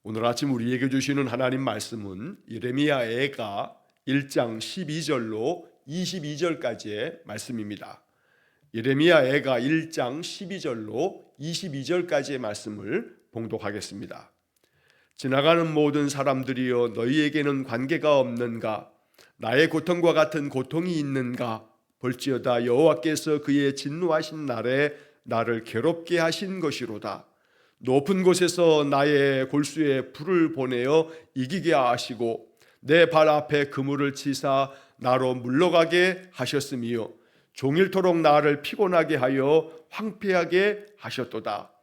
오늘 아침 우리에게 주시는 하나님 말씀은 예레미야 애가 1장 12절로 22절까지의 말씀입니다. 예레미야 애가 1장 12절로 22절까지의 말씀을 봉독하겠습니다. 지나가는 모든 사람들이여 너희에게는 관계가 없는가? 나의 고통과 같은 고통이 있는가? 볼지어다 여호와께서 그의 진노하신 날에 나를 괴롭게 하신 것이로다. 높은 곳에서 나의 골수에 불을 보내어 이기게 하시고 내 발 앞에 그물을 치사 나로 물러가게 하셨으며 종일토록 나를 피곤하게 하여 황폐하게 하셨도다.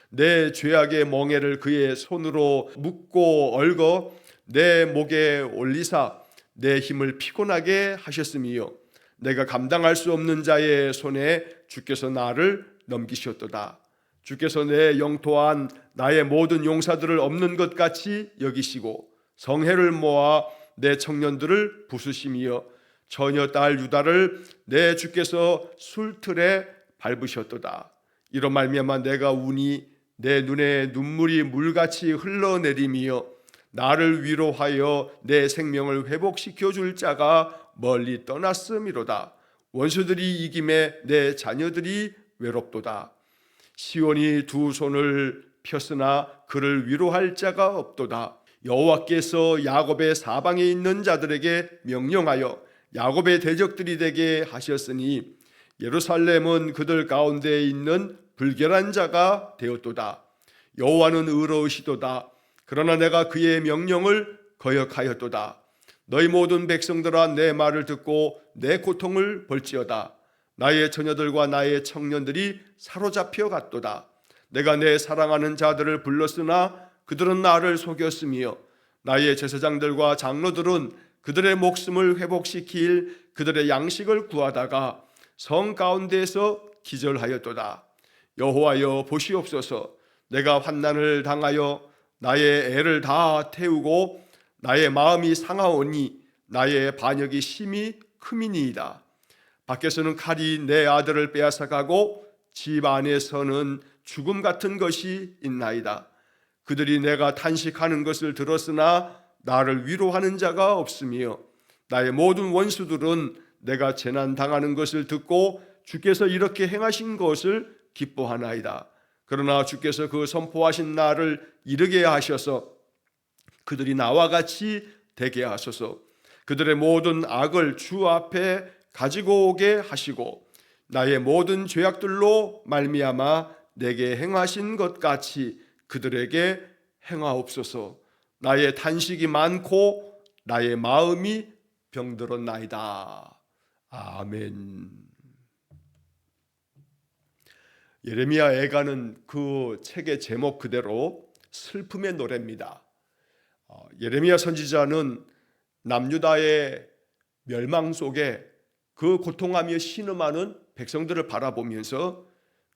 내 죄악의 멍에를 그의 손으로 묶고 얽어 내 목에 올리사 내 힘을 피곤하게 하셨으며 내가 감당할 수 없는 자의 손에 주께서 나를 넘기셨도다. 주께서 내 영토한 나의 모든 용사들을 없는 것 같이 여기시고 성회를 모아 내 청년들을 부수시며 처녀 딸 유다를 내 주께서 술틀에 밟으셨도다. 이로 말미암아 내가 우니 내 눈에 눈물이 물같이 흘러내리며 나를 위로하여 내 생명을 회복시켜 줄 자가 멀리 떠났음이로다. 원수들이 이김에 내 자녀들이 외롭도다. 시온이 두 손을 폈으나 그를 위로할 자가 없도다. 여호와께서 야곱의 사방에 있는 자들에게 명령하여 야곱의 대적들이 되게 하셨으니 예루살렘은 그들 가운데 있는 불결한 자가 되었도다. 여호와는 의로우시도다. 그러나 내가 그의 명령을 거역하였도다. 너희 모든 백성들아 내 말을 듣고 내 고통을 볼지어다. 나의 처녀들과 나의 청년들이 사로잡혀 갔도다. 내가 내 사랑하는 자들을 불렀으나 그들은 나를 속였으며 나의 제사장들과 장로들은 그들의 목숨을 회복시킬 그들의 양식을 구하다가 성 가운데에서 기절하였도다. 여호와여 보시옵소서. 내가 환난을 당하여 나의 애를 다 태우고 나의 마음이 상하오니 나의 반역이 심히 크미니이다. 밖에서는 칼이 내 아들을 빼앗아가고 집 안에서는 죽음 같은 것이 있나이다. 그들이 내가 탄식하는 것을 들었으나 나를 위로하는 자가 없으며 나의 모든 원수들은 내가 재난 당하는 것을 듣고 주께서 이렇게 행하신 것을 기뻐하나이다. 그러나 주께서 그 선포하신 날을 이르게 하셔서 그들이 나와 같이 되게 하소서. 그들의 모든 악을 주 앞에 가지고 오게 하시고 나의 모든 죄악들로 말미암아 내게 행하신 것 같이 그들에게 행하옵소서. 나의 탄식이 많고 나의 마음이 병들었나이다. 아멘. 예레미야 애가는 그 책의 제목 그대로 슬픔의 노래입니다. 예레미야 선지자는 남유다의 멸망 속에 그 고통하며 신음하는 백성들을 바라보면서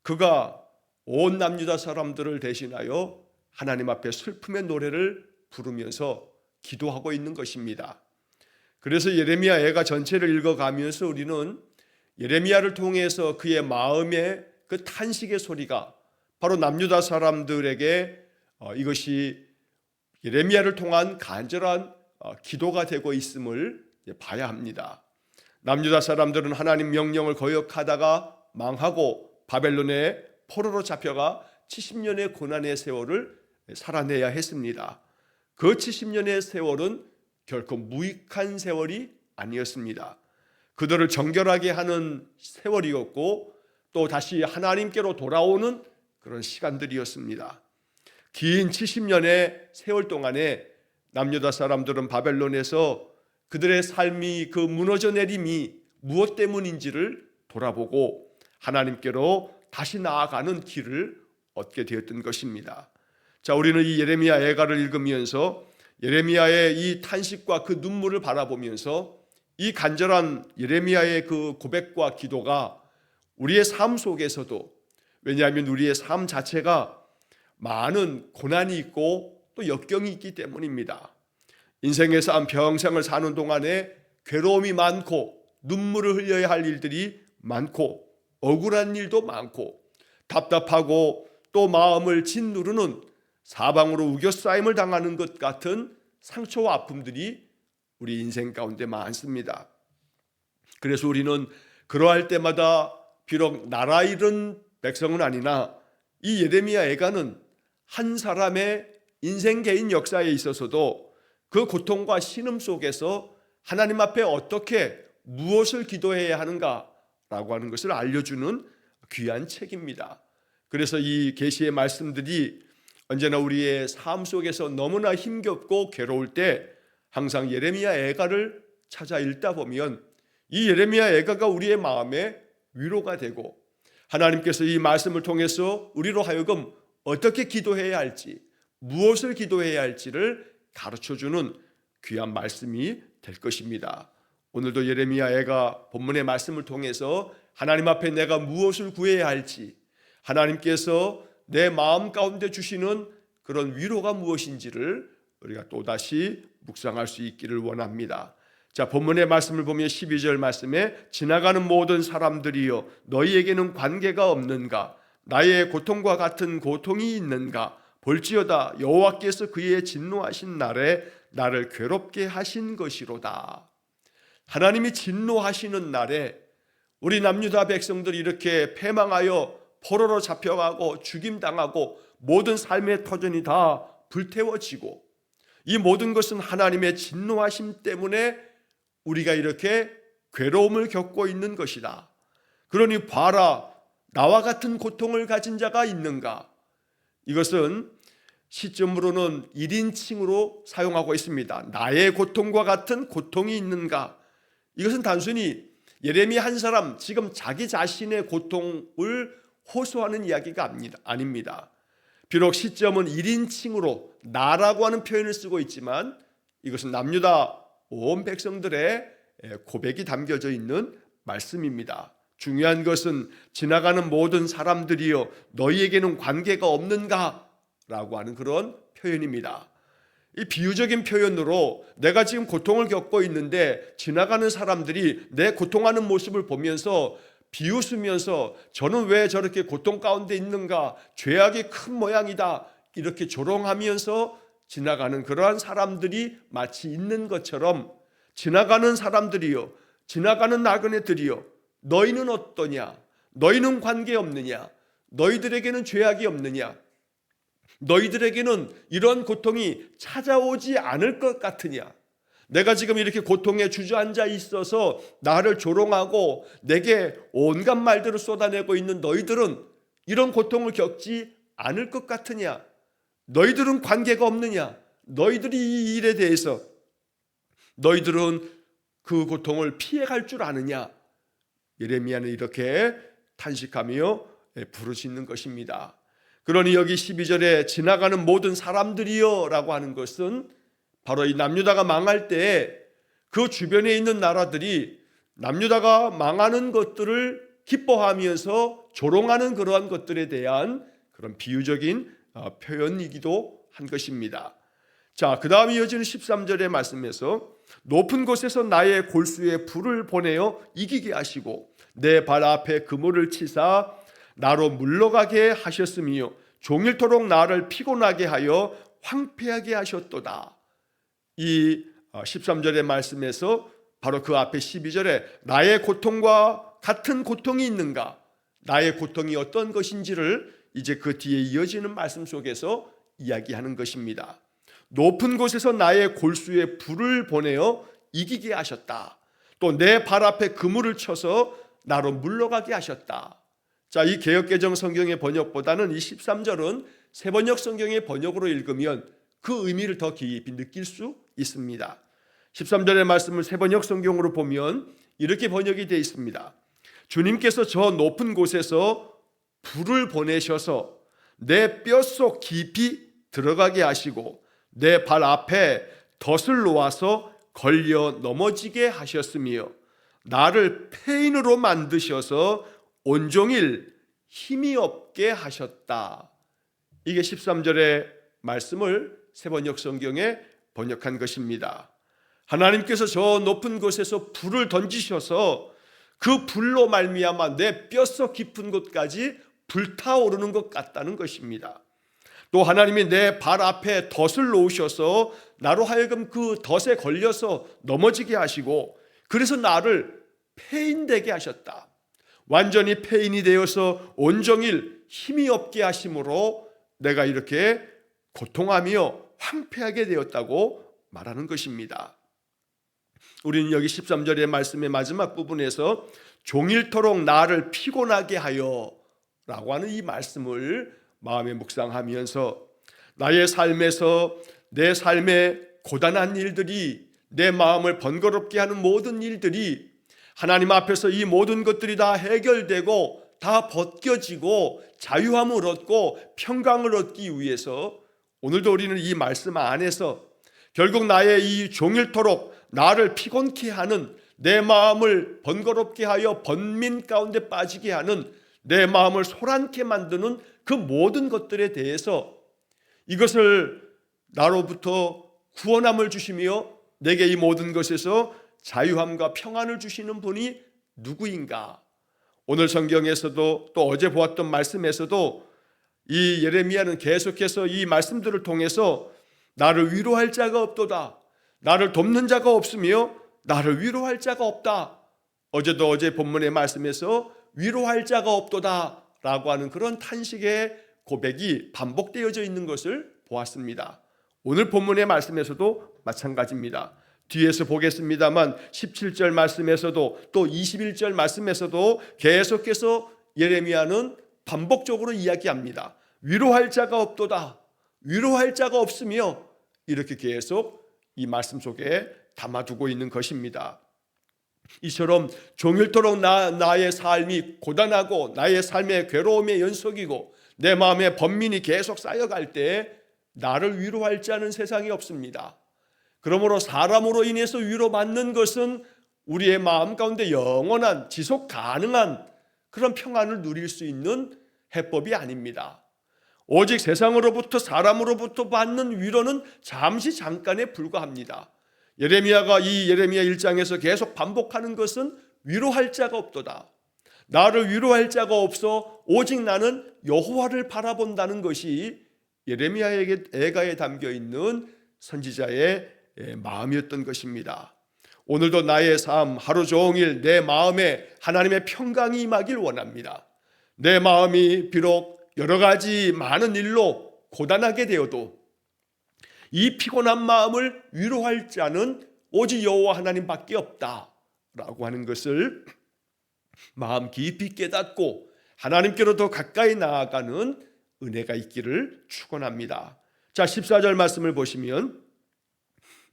그가 온 남유다 사람들을 대신하여 하나님 앞에 슬픔의 노래를 부르면서 기도하고 있는 것입니다. 그래서 예레미야 애가 전체를 읽어가면서 우리는 예레미야를 통해서 그의 마음의 그 탄식의 소리가 바로 남유다 사람들에게 이것이 예레미야를 통한 간절한 기도가 되고 있음을 봐야 합니다. 남유다 사람들은 하나님 명령을 거역하다가 망하고 바벨론의 포로로 잡혀가 70년의 고난의 세월을 살아내야 했습니다. 그 70년의 세월은 결코 무익한 세월이 아니었습니다. 그들을 정결하게 하는 세월이었고 또 다시 하나님께로 돌아오는 그런 시간들이었습니다. 긴 70년의 세월 동안에 남유다 사람들은 바벨론에서 그들의 삶이 그 무너져 내림이 무엇 때문인지를 돌아보고 하나님께로 다시 나아가는 길을 얻게 되었던 것입니다. 자, 우리는 이 예레미야 애가를 읽으면서 예레미야의 이 탄식과 그 눈물을 바라보면서 이 간절한 예레미야의 그 고백과 기도가 우리의 삶 속에서도, 왜냐하면 우리의 삶 자체가 많은 고난이 있고 또 역경이 있기 때문입니다. 인생에서 한 평생을 사는 동안에 괴로움이 많고 눈물을 흘려야 할 일들이 많고 억울한 일도 많고 답답하고 또 마음을 짓누르는 사방으로 우겨싸임을 당하는 것 같은 상처와 아픔들이 우리 인생 가운데 많습니다. 그래서 우리는 그러할 때마다 비록 나라 잃은 백성은 아니나 이 예레미야 애가는 한 사람의 인생 개인 역사에 있어서도 그 고통과 신음 속에서 하나님 앞에 어떻게 무엇을 기도해야 하는가라고 하는 것을 알려주는 귀한 책입니다. 그래서 이 계시의 말씀들이 언제나 우리의 삶 속에서 너무나 힘겹고 괴로울 때 항상 예레미야 애가를 찾아 읽다 보면 이 예레미야 애가가 우리의 마음에 위로가 되고 하나님께서 이 말씀을 통해서 우리로 하여금 어떻게 기도해야 할지, 무엇을 기도해야 할지를 가르쳐주는 귀한 말씀이 될 것입니다. 오늘도 예레미야 애가 본문의 말씀을 통해서 하나님 앞에 내가 무엇을 구해야 할지, 하나님께서 내 마음 가운데 주시는 그런 위로가 무엇인지를 우리가 또다시 묵상할 수 있기를 원합니다. 자, 본문의 말씀을 보면 12절 말씀에 지나가는 모든 사람들이여 너희에게는 관계가 없는가? 나의 고통과 같은 고통이 있는가? 볼지어다 여호와께서 그의 진노하신 날에 나를 괴롭게 하신 것이로다. 하나님이 진노하시는 날에 우리 남유다 백성들이 이렇게 패망하여 포로로 잡혀가고 죽임당하고 모든 삶의 터전이 다 불태워지고 이 모든 것은 하나님의 진노하심 때문에 우리가 이렇게 괴로움을 겪고 있는 것이다. 그러니 봐라, 나와 같은 고통을 가진 자가 있는가? 이것은 시점으로는 1인칭으로 사용하고 있습니다. 나의 고통과 같은 고통이 있는가? 이것은 단순히 예레미야 한 사람 지금 자기 자신의 고통을 호소하는 이야기가 아닙니다. 비록 시점은 1인칭으로 나라고 하는 표현을 쓰고 있지만 이것은 남유다 온 백성들의 고백이 담겨져 있는 말씀입니다. 중요한 것은 지나가는 모든 사람들이여 너희에게는 관계가 없는가? 라고 하는 그런 표현입니다. 이 비유적인 표현으로 내가 지금 고통을 겪고 있는데 지나가는 사람들이 내 고통하는 모습을 보면서 비웃으면서 저는 왜 저렇게 고통 가운데 있는가? 죄악이 큰 모양이다. 이렇게 조롱하면서 지나가는 그러한 사람들이 마치 있는 것처럼 지나가는 사람들이요, 지나가는 나그네들이요, 너희는 어떠냐? 너희는 관계없느냐? 너희들에게는 죄악이 없느냐? 너희들에게는 이런 고통이 찾아오지 않을 것 같으냐? 내가 지금 이렇게 고통에 주저앉아 있어서 나를 조롱하고 내게 온갖 말들을 쏟아내고 있는 너희들은 이런 고통을 겪지 않을 것 같으냐? 너희들은 관계가 없느냐? 너희들이 이 일에 대해서 너희들은 그 고통을 피해갈 줄 아느냐? 예레미야는 이렇게 탄식하며 부르짖는 것입니다. 그러니 여기 12절에 지나가는 모든 사람들이여 라고 하는 것은 바로 이 남유다가 망할 때 그 주변에 있는 나라들이 남유다가 망하는 것들을 기뻐하면서 조롱하는 그러한 것들에 대한 그런 비유적인 표현이기도 한 것입니다. 자, 그 다음 이어지는 13절의 말씀에서 높은 곳에서 나의 골수에 불을 보내어 이기게 하시고 내 발 앞에 그물을 치사 나로 물러가게 하셨으며 종일토록 나를 피곤하게 하여 황폐하게 하셨도다. 이 13절의 말씀에서 바로 그 앞에 12절에 나의 고통과 같은 고통이 있는가? 나의 고통이 어떤 것인지를 이제 그 뒤에 이어지는 말씀 속에서 이야기하는 것입니다. 높은 곳에서 나의 골수에 불을 보내어 이기게 하셨다. 또 내 발 앞에 그물을 쳐서 나로 물러가게 하셨다. 자, 이 개역개정 성경의 번역보다는 이 13절은 새번역 성경의 번역으로 읽으면 그 의미를 더 깊이 느낄 수 있습니다. 13절의 말씀을 새번역 성경으로 보면 이렇게 번역이 되어 있습니다. 주님께서 저 높은 곳에서 불을 보내셔서 내 뼛속 깊이 들어가게 하시고 내 발 앞에 덫을 놓아서 걸려 넘어지게 하셨으며 나를 폐인으로 만드셔서 온종일 힘이 없게 하셨다. 이게 13절의 말씀을 새번역 성경에 번역한 것입니다. 하나님께서 저 높은 곳에서 불을 던지셔서 그 불로 말미암아 내 뼛속 깊은 곳까지 불타오르는 것 같다는 것입니다. 또 하나님이 내 발 앞에 덫을 놓으셔서 나로 하여금 그 덫에 걸려서 넘어지게 하시고, 그래서 나를 폐인되게 하셨다. 완전히 폐인이 되어서 온종일 힘이 없게 하심으로 내가 이렇게 고통하며 황폐하게 되었다고 말하는 것입니다. 우리는 여기 13절의 말씀의 마지막 부분에서 종일토록 나를 피곤하게 하여 라고 하는 이 말씀을 마음에 묵상하면서 나의 삶에서 내 삶의 고단한 일들이, 내 마음을 번거롭게 하는 모든 일들이 하나님 앞에서 이 모든 것들이 다 해결되고 다 벗겨지고 자유함을 얻고 평강을 얻기 위해서 오늘도 우리는 이 말씀 안에서 결국 나의 이 종일토록 나를 피곤케 하는, 내 마음을 번거롭게 하여 번민 가운데 빠지게 하는, 내 마음을 소란케 만드는 그 모든 것들에 대해서 이것을 나로부터 구원함을 주시며 내게 이 모든 것에서 자유함과 평안을 주시는 분이 누구인가? 오늘 성경에서도 또 어제 보았던 말씀에서도 이 예레미야는 계속해서 이 말씀들을 통해서 나를 위로할 자가 없도다, 나를 돕는 자가 없으며 나를 위로할 자가 없다. 어제도 어제 본문의 말씀에서 위로할 자가 없도다 라고 하는 그런 탄식의 고백이 반복되어져 있는 것을 보았습니다. 오늘 본문의 말씀에서도 마찬가지입니다. 뒤에서 보겠습니다만 17절 말씀에서도 또 21절 말씀에서도 계속해서 예레미야는 반복적으로 이야기합니다. 위로할 자가 없도다, 위로할 자가 없으며, 이렇게 계속 이 말씀 속에 담아두고 있는 것입니다. 이처럼 종일토록 나의 삶이 고단하고 나의 삶의 괴로움의 연속이고 내 마음에 번민이 계속 쌓여갈 때 나를 위로할 자는 세상에 없습니다. 그러므로 사람으로 인해서 위로받는 것은 우리의 마음 가운데 영원한 지속 가능한 그런 평안을 누릴 수 있는 해법이 아닙니다. 오직 세상으로부터, 사람으로부터 받는 위로는 잠시 잠깐에 불과합니다. 예레미야가 이 예레미야 1장에서 계속 반복하는 것은 위로할 자가 없도다, 나를 위로할 자가 없어 오직 나는 여호와를 바라본다는 것이 예레미야에게 애가에 담겨 있는 선지자의 마음이었던 것입니다. 오늘도 나의 삶 하루 종일 내 마음에 하나님의 평강이 임하길 원합니다. 내 마음이 비록 여러 가지 많은 일로 고단하게 되어도 이 피곤한 마음을 위로할 자는 오직 여호와 하나님밖에 없다라고 하는 것을 마음 깊이 깨닫고 하나님께로 더 가까이 나아가는 은혜가 있기를 축원합니다. 자, 14절 말씀을 보시면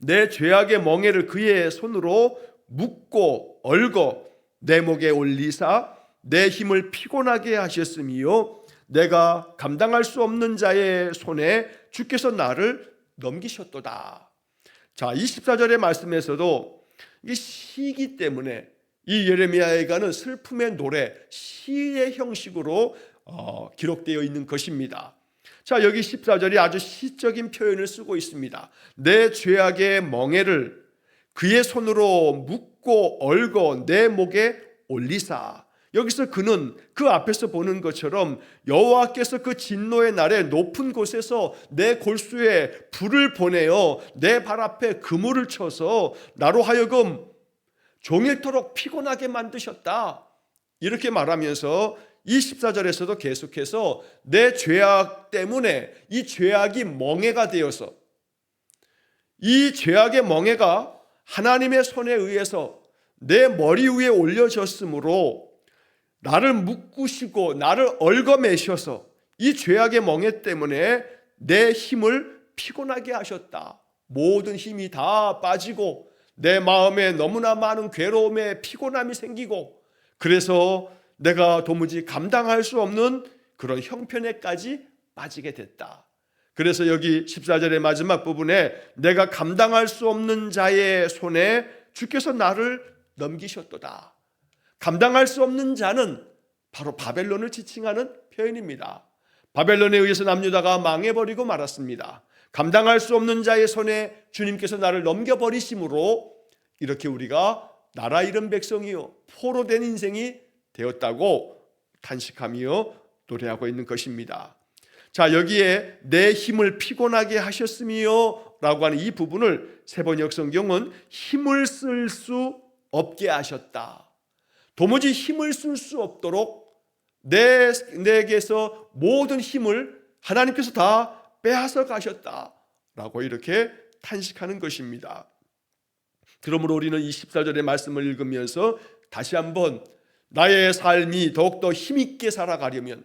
내 죄악의 멍에를 그의 손으로 묶고 얽어 내 목에 올리사 내 힘을 피곤하게 하셨으며 내가 감당할 수 없는 자의 손에 주께서 나를 넘기셨도다. 자, 24절의 말씀에서도 이 시기 때문에 이 예레미야에게는 슬픔의 노래, 시의 형식으로 기록되어 있는 것입니다. 자, 여기 14절이 아주 시적인 표현을 쓰고 있습니다. 내 죄악의 멍에를 그의 손으로 묶고 얽어 내 목에 올리사. 여기서 그는 그 앞에서 보는 것처럼 여호와께서 그 진노의 날에 높은 곳에서 내 골수에 불을 보내어 내 발 앞에 그물을 쳐서 나로 하여금 종일토록 피곤하게 만드셨다, 이렇게 말하면서 이 14절에서도 계속해서 내 죄악 때문에 이 죄악이 멍에가 되어서, 이 죄악의 멍에가 하나님의 손에 의해서 내 머리 위에 올려졌으므로 나를 묶으시고 나를 얽어매셔서 이 죄악의 멍에 때문에 내 힘을 피곤하게 하셨다. 모든 힘이 다 빠지고 내 마음에 너무나 많은 괴로움에 피곤함이 생기고, 그래서 내가 도무지 감당할 수 없는 그런 형편에까지 빠지게 됐다. 그래서 여기 14절의 마지막 부분에 내가 감당할 수 없는 자의 손에 주께서 나를 넘기셨도다. 감당할 수 없는 자는 바로 바벨론을 지칭하는 표현입니다. 바벨론에 의해서 남유다가 망해버리고 말았습니다. 감당할 수 없는 자의 손에 주님께서 나를 넘겨버리심으로 이렇게 우리가 나라 잃은 백성이요 포로된 인생이 되었다고 탄식하며 노래하고 있는 것입니다. 자, 여기에 내 힘을 피곤하게 하셨으며 라고 하는 이 부분을 세번역 성경은 힘을 쓸 수 없게 하셨다. 도무지 힘을 쓸 수 없도록 내게서 모든 힘을 하나님께서 다 빼앗아 가셨다 라고 이렇게 탄식하는 것입니다. 그러므로 우리는 이 14절의 말씀을 읽으면서 다시 한번 나의 삶이 더욱더 힘있게 살아가려면,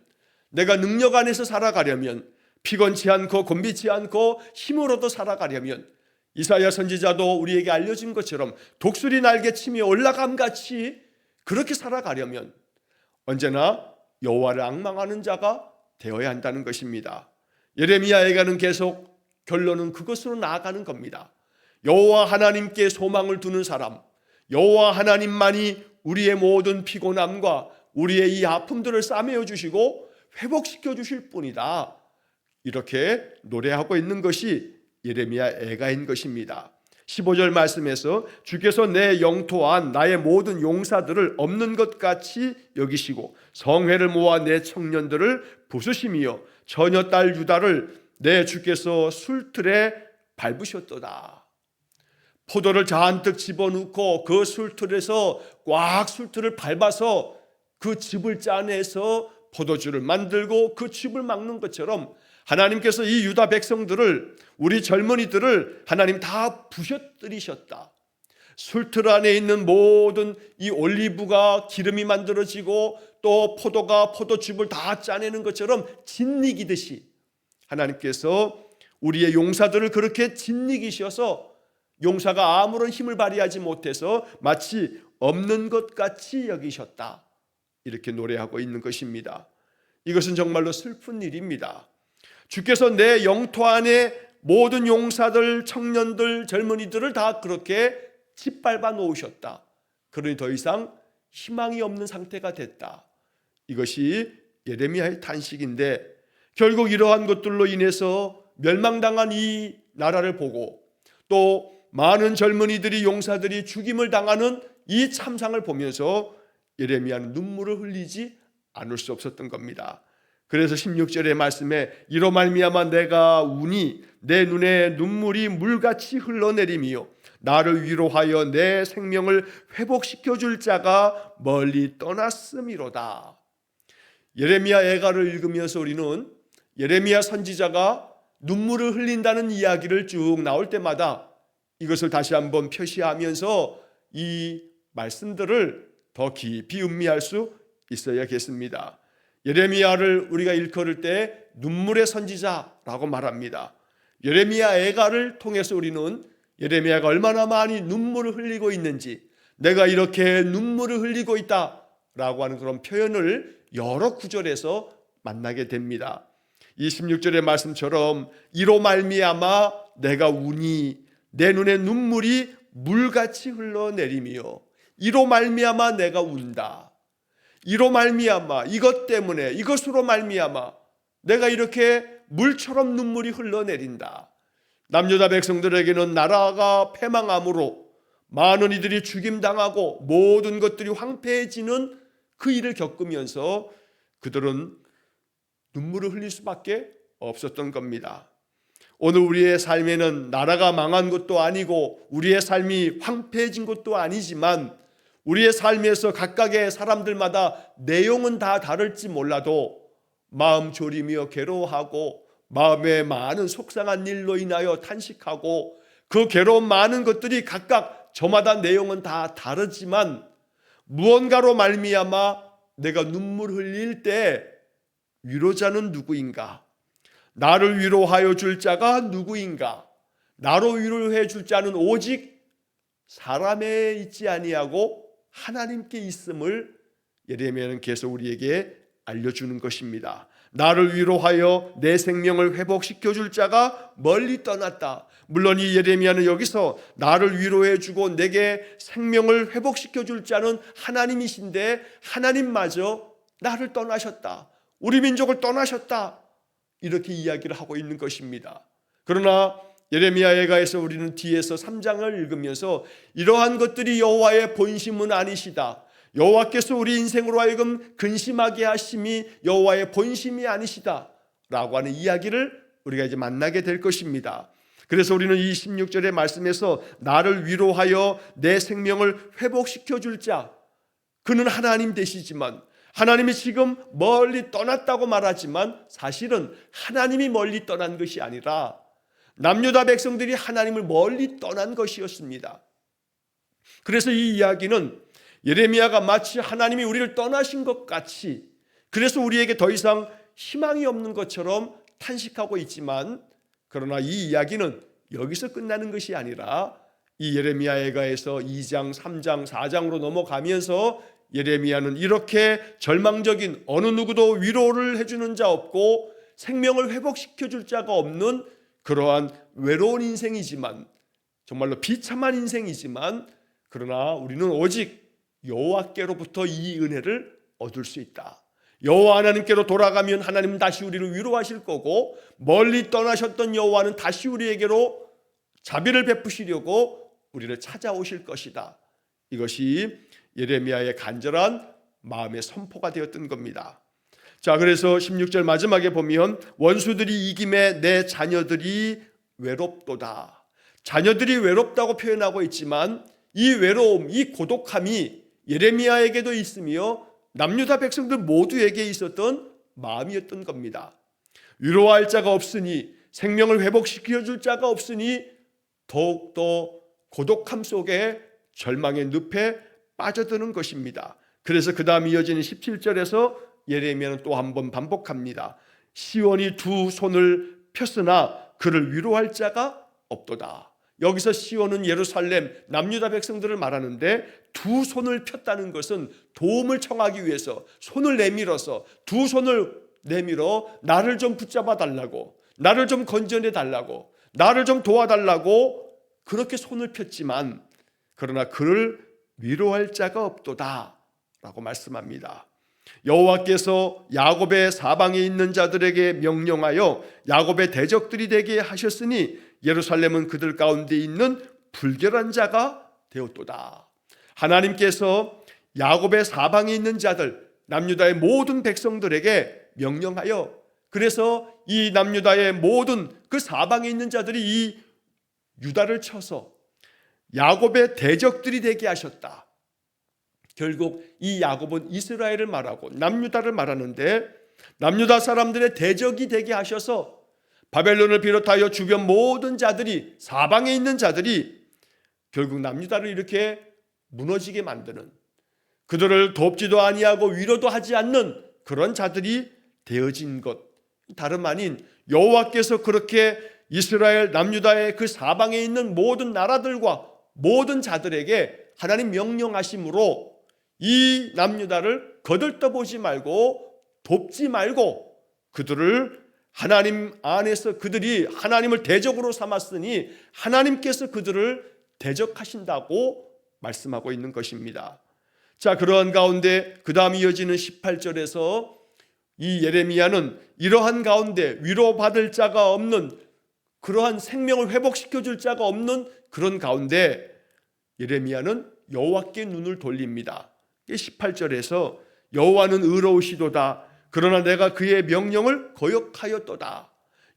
내가 능력 안에서 살아가려면, 피곤치 않고 곤비치 않고 힘으로도 살아가려면, 이사야 선지자도 우리에게 알려진 것처럼 독수리 날개치며 올라감같이 그렇게 살아가려면 언제나 여호와를 앙망하는 자가 되어야 한다는 것입니다. 예레미야에게는 계속 결론은 그것으로 나아가는 겁니다. 여호와 하나님께 소망을 두는 사람, 여호와 하나님만이 우리의 모든 피곤함과 우리의 이 아픔들을 싸매어 주시고 회복시켜 주실 뿐이다. 이렇게 노래하고 있는 것이 예레미야 애가인 것입니다. 15절 말씀에서 주께서 내 영토한 나의 모든 용사들을 없는 것 같이 여기시고 성회를 모아 내 청년들을 부수시며 처녀 딸 유다를 내 주께서 술틀에 밟으셨도다. 포도를 잔뜩 집어넣고 그 술틀에서 꽉 술틀을 밟아서 그 즙을 짜내서 포도주를 만들고 그 즙을 막는 것처럼 하나님께서 이 유다 백성들을, 우리 젊은이들을 하나님 다 부셔뜨리셨다. 술틀 안에 있는 모든 이 올리브가 기름이 만들어지고 또 포도가 포도즙을 다 짜내는 것처럼 짓이기듯이 하나님께서 우리의 용사들을 그렇게 짓이기셔서 용사가 아무런 힘을 발휘하지 못해서 마치 없는 것 같이 여기셨다. 이렇게 노래하고 있는 것입니다. 이것은 정말로 슬픈 일입니다. 주께서 내 영토 안에 모든 용사들, 청년들, 젊은이들을 다 그렇게 짓밟아 놓으셨다. 그러니 더 이상 희망이 없는 상태가 됐다. 이것이 예레미야의 탄식인데, 결국 이러한 것들로 인해서 멸망당한 이 나라를 보고 또 많은 젊은이들이, 용사들이 죽임을 당하는 이 참상을 보면서 예레미야는 눈물을 흘리지 않을 수 없었던 겁니다. 그래서 16절의 말씀에 이로 말미암아 내가 우니 내 눈에 눈물이 물같이 흘러내리며 나를 위로하여 내 생명을 회복시켜 줄 자가 멀리 떠났음이로다. 예레미야 애가를 읽으면서 우리는 예레미야 선지자가 눈물을 흘린다는 이야기를 쭉 나올 때마다 이것을 다시 한번 표시하면서 이 말씀들을 더 깊이 음미할 수 있어야겠습니다. 예레미야를 우리가 일컬을 때 눈물의 선지자라고 말합니다. 예레미야 애가를 통해서 우리는 예레미야가 얼마나 많이 눈물을 흘리고 있는지, 내가 이렇게 눈물을 흘리고 있다라고 하는 그런 표현을 여러 구절에서 만나게 됩니다. 26절의 말씀처럼 이로 말미암아 내가 우니 내 눈에 눈물이 물같이 흘러내리며, 이로 말미암아 내가 운다. 이로 말미암아, 이것 때문에, 이것으로 말미암아 내가 이렇게 물처럼 눈물이 흘러내린다. 남유다 백성들에게는 나라가 패망함으로 많은 이들이 죽임당하고 모든 것들이 황폐해지는 그 일을 겪으면서 그들은 눈물을 흘릴 수밖에 없었던 겁니다. 오늘 우리의 삶에는 나라가 망한 것도 아니고 우리의 삶이 황폐해진 것도 아니지만 우리의 삶에서 각각의 사람들마다 내용은 다 다를지 몰라도 마음 졸이며 괴로워하고 마음에 많은 속상한 일로 인하여 탄식하고 그 괴로운 많은 것들이 각각 저마다 내용은 다 다르지만 무언가로 말미암아 내가 눈물 흘릴 때 위로자는 누구인가? 나를 위로하여 줄 자가 누구인가? 나로 위로해 줄 자는 오직 사람에 있지 아니하고 하나님께 있음을 예레미야는 계속 우리에게 알려주는 것입니다. 나를 위로하여 내 생명을 회복시켜 줄 자가 멀리 떠났다. 물론 이 예레미야는 여기서 나를 위로해 주고 내게 생명을 회복시켜 줄 자는 하나님이신데 하나님마저 나를 떠나셨다. 우리 민족을 떠나셨다. 이렇게 이야기를 하고 있는 것입니다. 그러나 예레미야 애가에서 우리는 뒤에서 3장을 읽으면서 이러한 것들이 여호와의 본심은 아니시다. 여호와께서 우리 인생으로 하여금 근심하게 하심이 여호와의 본심이 아니시다 라고 하는 이야기를 우리가 이제 만나게 될 것입니다. 그래서 우리는 이 16절의 말씀에서 나를 위로하여 내 생명을 회복시켜 줄 자, 그는 하나님 되시지만, 하나님이 지금 멀리 떠났다고 말하지만 사실은 하나님이 멀리 떠난 것이 아니라 남유다 백성들이 하나님을 멀리 떠난 것이었습니다. 그래서 이 이야기는 예레미야가 마치 하나님이 우리를 떠나신 것 같이, 그래서 우리에게 더 이상 희망이 없는 것처럼 탄식하고 있지만, 그러나 이 이야기는 여기서 끝나는 것이 아니라 이 예레미야에가에서 2장, 3장, 4장으로 넘어가면서 예레미야는 이렇게 절망적인, 어느 누구도 위로를 해주는 자 없고 생명을 회복시켜 줄 자가 없는 그러한 외로운 인생이지만, 정말로 비참한 인생이지만, 그러나 우리는 오직 여호와께로부터 이 은혜를 얻을 수 있다. 여호와 하나님께로 돌아가면 하나님은 다시 우리를 위로하실 거고, 멀리 떠나셨던 여호와는 다시 우리에게로 자비를 베푸시려고 우리를 찾아오실 것이다. 이것이 예레미야의 간절한 마음의 선포가 되었던 겁니다. 자, 그래서 16절 마지막에 보면 원수들이 이김에 내 자녀들이 외롭도다. 자녀들이 외롭다고 표현하고 있지만 이 외로움, 이 고독함이 예레미야에게도 있으며 남유다 백성들 모두에게 있었던 마음이었던 겁니다. 위로할 자가 없으니, 생명을 회복시켜 줄 자가 없으니 더욱더 고독함 속에 절망의 늪에 빠져드는 것입니다. 그래서 그 다음 이어지는 17절에서 예레미야는 또 한 번 반복합니다. 시온이 두 손을 폈으나 그를 위로할 자가 없도다. 여기서 시온은 예루살렘 남유다 백성들을 말하는데, 두 손을 폈다는 것은 도움을 청하기 위해서 손을 내밀어서, 두 손을 내밀어 나를 좀 붙잡아 달라고, 나를 좀 건져내 달라고, 나를 좀 도와달라고 그렇게 손을 폈지만, 그러나 그를 위로할 자가 없도다 라고 말씀합니다. 여호와께서 야곱의 사방에 있는 자들에게 명령하여 야곱의 대적들이 되게 하셨으니 예루살렘은 그들 가운데 있는 불결한 자가 되었도다. 하나님께서 야곱의 사방에 있는 자들, 남유다의 모든 백성들에게 명령하여, 그래서 이 남유다의 모든 그 사방에 있는 자들이 이 유다를 쳐서 야곱의 대적들이 되게 하셨다. 결국 이 야곱은 이스라엘을 말하고 남유다를 말하는데, 남유다 사람들의 대적이 되게 하셔서 바벨론을 비롯하여 주변 모든 자들이, 사방에 있는 자들이 결국 남유다를 이렇게 무너지게 만드는, 그들을 돕지도 아니하고 위로도 하지 않는 그런 자들이 되어진 것, 다름 아닌 여호와께서 그렇게 이스라엘 남유다의 그 사방에 있는 모든 나라들과 모든 자들에게 하나님 명령하심으로 이 남유다를 거들떠보지 말고 돕지 말고 그들을 하나님 안에서, 그들이 하나님을 대적으로 삼았으니 하나님께서 그들을 대적하신다고 말씀하고 있는 것입니다. 자, 그러한 가운데 그 다음 이어지는 18절에서 이 예레미야는 이러한 가운데 위로받을 자가 없는, 그러한 생명을 회복시켜 줄 자가 없는 그런 가운데 예레미야는 여호와께 눈을 돌립니다. 18절에서 여호와는 의로우시도다. 그러나 내가 그의 명령을 거역하였도다.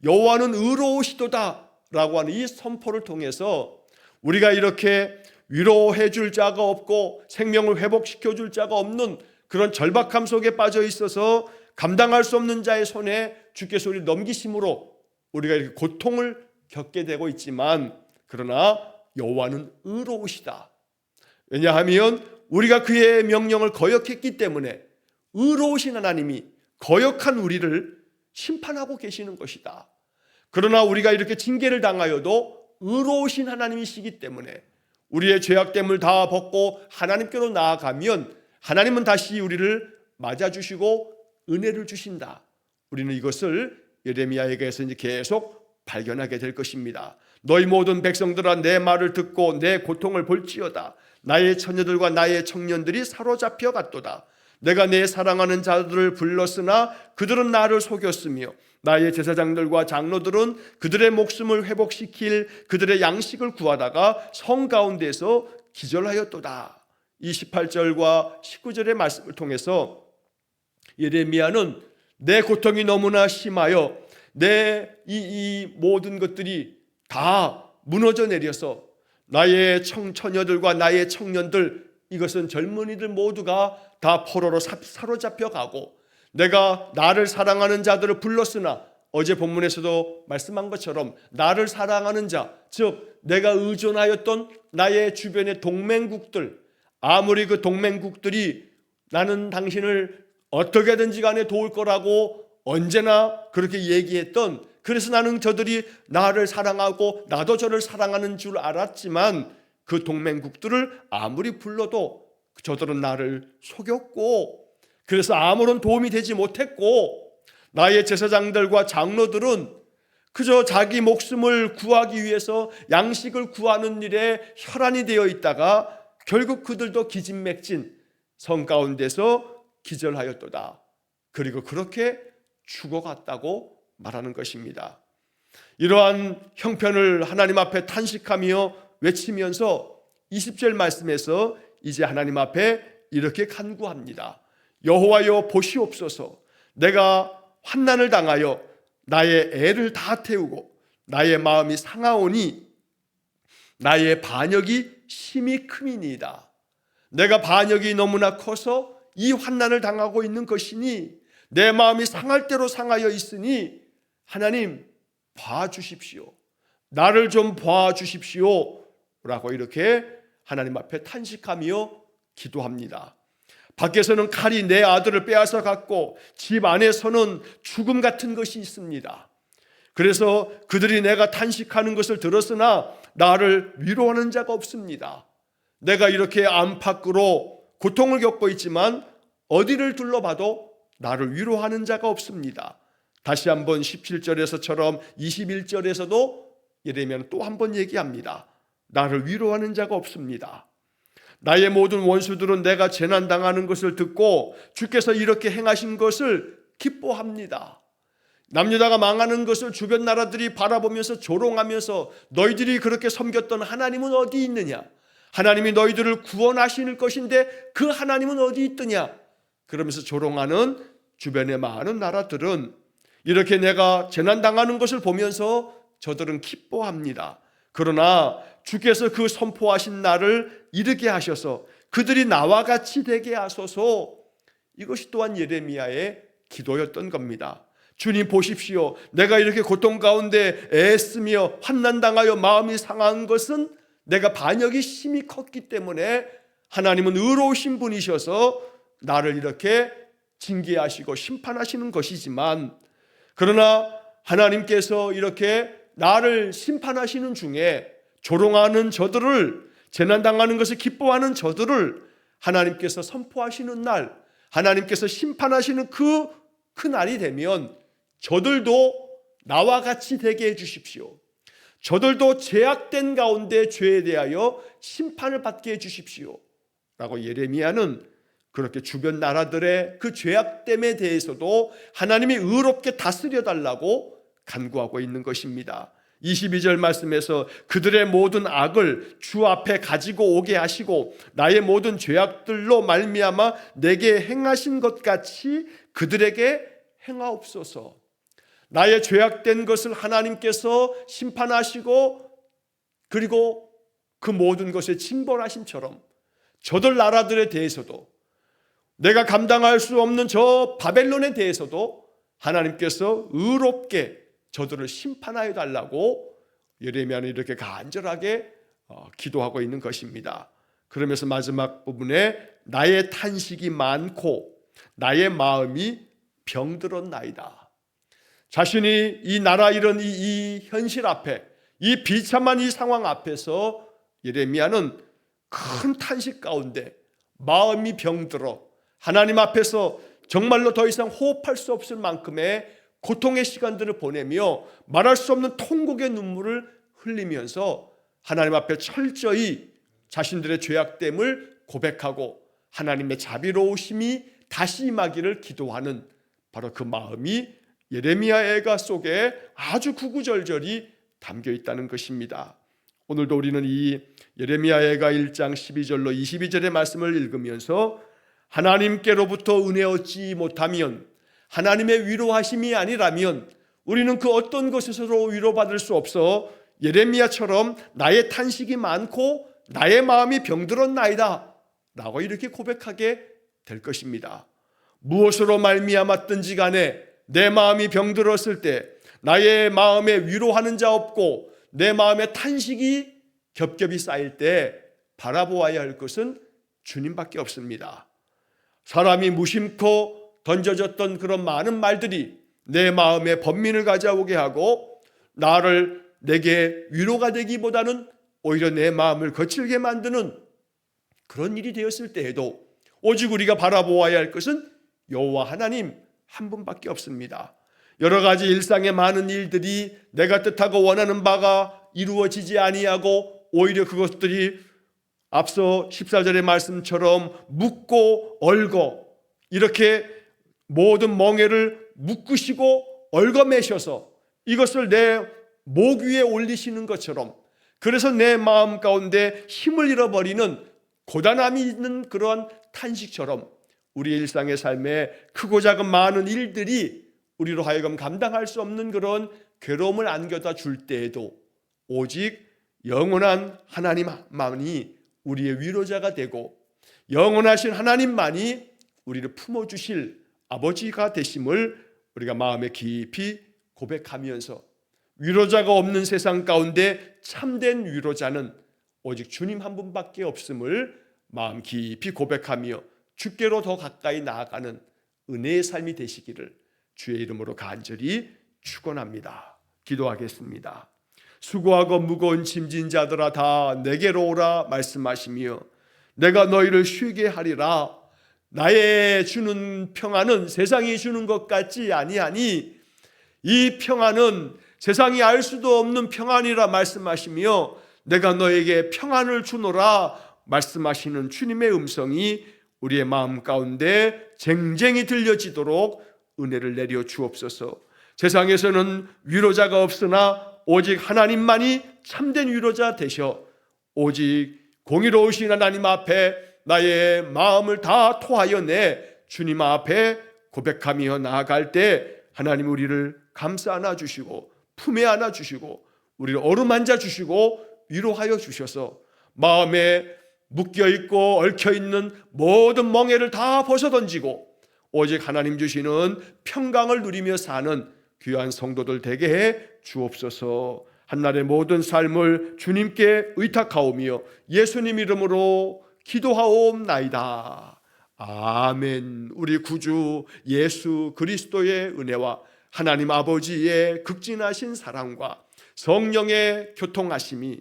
여호와는 의로우시도다 라고 하는 이 선포를 통해서 우리가 이렇게 위로해 줄 자가 없고 생명을 회복시켜 줄 자가 없는 그런 절박함 속에 빠져 있어서 감당할 수 없는 자의 손에 주께서 우리를 넘기심으로 우리가 이렇게 고통을 겪게 되고 있지만, 그러나 여호와는 의로우시다. 왜냐하면 우리가 그의 명령을 거역했기 때문에 의로우신 하나님이 거역한 우리를 심판하고 계시는 것이다. 그러나 우리가 이렇게 징계를 당하여도 의로우신 하나님이시기 때문에 우리의 죄악됨을 다 벗고 하나님께로 나아가면 하나님은 다시 우리를 맞아주시고 은혜를 주신다. 우리는 이것을 예레미야에게서 이제 계속 발견하게 될 것입니다. 너희 모든 백성들아 내 말을 듣고 내 고통을 볼지어다. 나의 처녀들과 나의 청년들이 사로잡혀 갔도다. 내가 내 사랑하는 자들을 불렀으나 그들은 나를 속였으며 나의 제사장들과 장로들은 그들의 목숨을 회복시킬 그들의 양식을 구하다가 성 가운데서 기절하였도다. 28절과 19절의 말씀을 통해서 예레미야는 내 고통이 너무나 심하여 이 모든 것들이 다 무너져 내려서 나의 처녀들과 나의 청년들, 이것은 젊은이들 모두가 다 포로로 사로잡혀 가고, 내가 나를 사랑하는 자들을 불렀으나 어제 본문에서도 말씀한 것처럼 나를 사랑하는 자, 즉 내가 의존하였던 나의 주변의 동맹국들, 아무리 그 동맹국들이 나는 당신을 어떻게든지 간에 도울 거라고 언제나 그렇게 얘기했던, 그래서 나는 저들이 나를 사랑하고 나도 저를 사랑하는 줄 알았지만 그 동맹국들을 아무리 불러도 저들은 나를 속였고, 그래서 아무런 도움이 되지 못했고, 나의 제사장들과 장로들은 그저 자기 목숨을 구하기 위해서 양식을 구하는 일에 혈안이 되어 있다가 결국 그들도 기진맥진 성 가운데서 기절하였도다. 그리고 그렇게 죽어갔다고 말하는 것입니다. 이러한 형편을 하나님 앞에 탄식하며 외치면서 20절 말씀에서 이제 하나님 앞에 이렇게 간구합니다. 여호와여 보시옵소서. 내가 환난을 당하여 나의 애를 다 태우고 나의 마음이 상하오니 나의 반역이 심히 큼이니이다. 내가 반역이 너무나 커서 이 환난을 당하고 있는 것이니 내 마음이 상할 대로 상하여 있으니 하나님 봐주십시오. 나를 좀 봐주십시오 라고 이렇게 하나님 앞에 탄식하며 기도합니다. 밖에서는 칼이 내 아들을 빼앗아 갔고 집 안에서는 죽음 같은 것이 있습니다. 그래서 그들이 내가 탄식하는 것을 들었으나 나를 위로하는 자가 없습니다. 내가 이렇게 안팎으로 고통을 겪고 있지만 어디를 둘러봐도 나를 위로하는 자가 없습니다. 다시 한번 17절에서처럼 21절에서도 예레미야는 또 한 번 얘기합니다. 나를 위로하는 자가 없습니다. 나의 모든 원수들은 내가 재난당하는 것을 듣고 주께서 이렇게 행하신 것을 기뻐합니다. 남유다가 망하는 것을 주변 나라들이 바라보면서 조롱하면서 너희들이 그렇게 섬겼던 하나님은 어디 있느냐? 하나님이 너희들을 구원하실 것인데 그 하나님은 어디 있더냐? 그러면서 조롱하는 주변의 많은 나라들은 이렇게 내가 재난당하는 것을 보면서 저들은 기뻐합니다. 그러나 주께서 그 선포하신 날을 이르게 하셔서 그들이 나와 같이 되게 하소서. 이것이 또한 예레미야의 기도였던 겁니다. 주님 보십시오. 내가 이렇게 고통 가운데 애쓰며 환난당하여 마음이 상한 것은 내가 반역이 심히 컸기 때문에 하나님은 의로우신 분이셔서 나를 이렇게 징계하시고 심판하시는 것이지만, 그러나 하나님께서 이렇게 나를 심판하시는 중에 조롱하는 저들을, 재난당하는 것을 기뻐하는 저들을 하나님께서 선포하시는 날, 하나님께서 심판하시는 그 날이 되면 저들도 나와 같이 되게 해주십시오. 저들도 죄악된 가운데 죄에 대하여 심판을 받게 해주십시오 라고 예레미야는 그렇게 주변 나라들의 그 죄악됨에 대해서도 하나님이 의롭게 다스려 달라고 간구하고 있는 것입니다. 22절 말씀에서 그들의 모든 악을 주 앞에 가지고 오게 하시고 나의 모든 죄악들로 말미암아 내게 행하신 것 같이 그들에게 행하옵소서. 나의 죄악된 것을 하나님께서 심판하시고 그리고 그 모든 것에 징벌하심처럼 저들 나라들에 대해서도, 내가 감당할 수 없는 저 바벨론에 대해서도 하나님께서 의롭게 저들을 심판하여 달라고 예레미야는 이렇게 간절하게 기도하고 있는 것입니다. 그러면서 마지막 부분에 나의 탄식이 많고 나의 마음이 병들었나이다. 자신이 이 나라 이런 이 현실 앞에, 이 비참한 이 상황 앞에서 예레미야는 큰 탄식 가운데 마음이 병들어 하나님 앞에서 정말로 더 이상 호흡할 수 없을 만큼의 고통의 시간들을 보내며 말할 수 없는 통곡의 눈물을 흘리면서 하나님 앞에 철저히 자신들의 죄악됨을 고백하고 하나님의 자비로우심이 다시 임하기를 기도하는 바로 그 마음이 예레미야 애가 속에 아주 구구절절히 담겨 있다는 것입니다. 오늘도 우리는 이 예레미야 애가 1장 12절로 22절의 말씀을 읽으면서 하나님께로부터 은혜 얻지 못하면, 하나님의 위로하심이 아니라면 우리는 그 어떤 것에서도 위로받을 수 없어 예레미야처럼 나의 탄식이 많고 나의 마음이 병들었나이다 라고 이렇게 고백하게 될 것입니다. 무엇으로 말미암았든지 간에 내 마음이 병들었을 때 나의 마음에 위로하는 자 없고 내 마음에 탄식이 겹겹이 쌓일 때 바라보아야 할 것은 주님밖에 없습니다. 사람이 무심코 던져졌던 그런 많은 말들이 내 마음에 번민을 가져오게 하고 내게 위로가 되기보다는 오히려 내 마음을 거칠게 만드는 그런 일이 되었을 때에도 오직 우리가 바라보아야 할 것은 여호와 하나님 한 분밖에 없습니다. 여러 가지 일상의 많은 일들이 내가 뜻하고 원하는 바가 이루어지지 아니하고 오히려 그것들이 앞서 14절의 말씀처럼 묶고 얽어 이렇게 모든 멍에를 묶으시고 얽어매셔서 이것을 내 목 위에 올리시는 것처럼, 그래서 내 마음 가운데 힘을 잃어버리는 고단함이 있는 그러한 탄식처럼 우리의 일상의 삶에 크고 작은 많은 일들이 우리로 하여금 감당할 수 없는 그런 괴로움을 안겨다 줄 때에도 오직 영원한 하나님만이 우리의 위로자가 되고 영원하신 하나님만이 우리를 품어주실 아버지가 되심을 우리가 마음에 깊이 고백하면서 위로자가 없는 세상 가운데 참된 위로자는 오직 주님 한 분밖에 없음을 마음 깊이 고백하며 주께로 더 가까이 나아가는 은혜의 삶이 되시기를 주의 이름으로 간절히 축원합니다. 기도하겠습니다. 수고하고 무거운 짐진 자들아 다 내게로 오라 말씀하시며 내가 너희를 쉬게 하리라. 나의 주는 평안은 세상이 주는 것 같지 아니하니 이 평안은 세상이 알 수도 없는 평안이라 말씀하시며 내가 너에게 평안을 주노라 말씀하시는 주님의 음성이 우리의 마음 가운데 쟁쟁이 들려지도록 은혜를 내려 주옵소서. 세상에서는 위로자가 없으나 오직 하나님만이 참된 위로자 되셔 오직 공의로우신 하나님 앞에 나의 마음을 다 토하여 내 주님 앞에 고백하며 나아갈 때 하나님 우리를 감싸 안아 주시고 품에 안아 주시고 우리를 어루만져 주시고 위로하여 주셔서 마음에 묶여있고 얽혀있는 모든 멍에를 다 벗어던지고 오직 하나님 주시는 평강을 누리며 사는 귀한 성도들 되게 해 주옵소서. 한날의 모든 삶을 주님께 의탁하오며 예수님 이름으로 기도하옵나이다. 아멘. 우리 구주 예수 그리스도의 은혜와 하나님 아버지의 극진하신 사랑과 성령의 교통하심이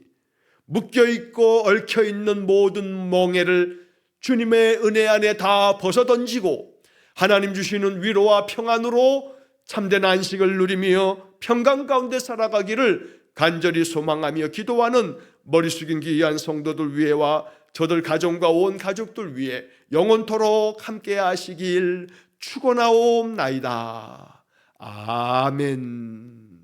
묶여있고 얽혀있는 모든 멍에를 주님의 은혜 안에 다 벗어던지고 하나님 주시는 위로와 평안으로 참된 안식을 누리며 평강 가운데 살아가기를 간절히 소망하며 기도하는 머리 숙인 귀한 성도들 위에와 저들 가정과 온 가족들 위해 영원토록 함께 하시길 축원하옵나이다. 아멘.